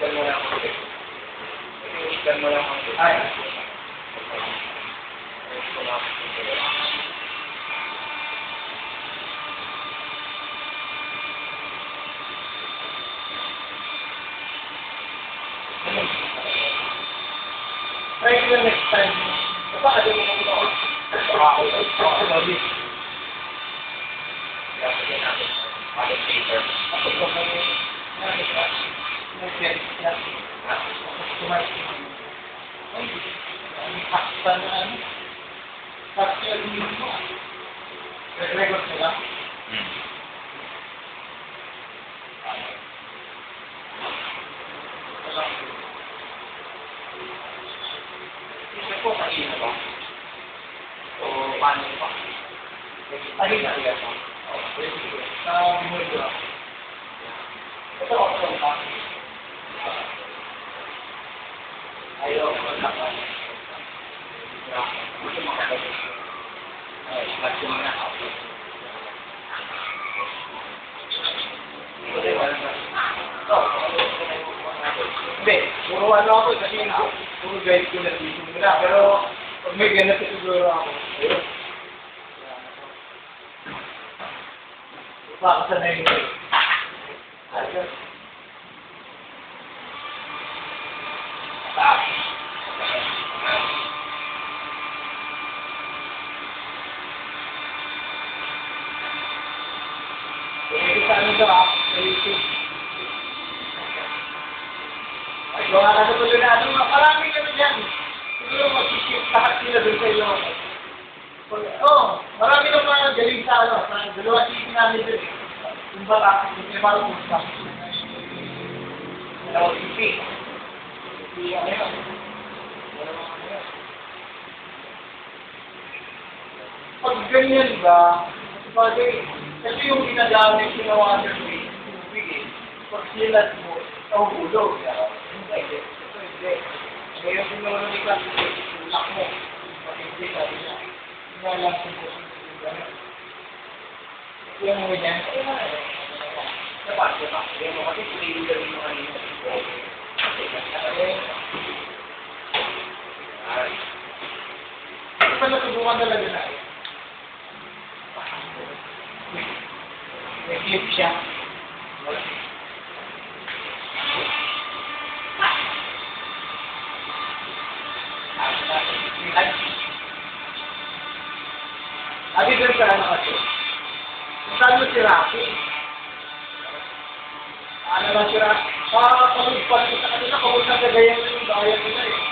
Ikan mo lang ako. Ikan mo lang ako. Ay. Try ko na next time. Baka ano mo kung ako. Ako. Sabi. Kaya ko din natin. Ako paper. Ako po may pwede siya. Ako kumain. Ang paksa na ano. Paksa yung mismo. Record sila. Ito po kanina ba? O paano ba? Ayun na rin ako. Sa mundo. Ito ako ba? Ayaw, maglakas. Gusto makapagod. Ay, gusto mo na ako. Hindi, puro ano ako kasi puro guide ko na dito muna. Pero pag may ganito siguro ako. Ayun. Pakasanay nyo. Ayun. Pwede sa ano daw sa YouTube. Ay, gawa na sa tuloy na ano. Maraming ano dyan. Siguro mag-ship lahat sila doon sa iyo. Marami ng mga galing sa ano. Sa dalawa TV namin doon. Yung baka, yung parang pusta. Dalawa TV. Pag ganyan ba, kasi yung ginagamit ginawa ng tubig eh, pag silat mo, nahulog. Hindi. Ngayon kung naman yung kasi, tulak mo. Pag hindi, sabi niya, inalang ko po. Yung mo niyan, dapat. Yung mo kasi, pinili rin mo kanina. Ito natubukan talaga na eh. May clip siya. Abi doon ka ano kasi. Saan mo si Rocky? Ano ba si Rocky? Pagod sa kanila, pagod sa gagayan ng bayan nila eh.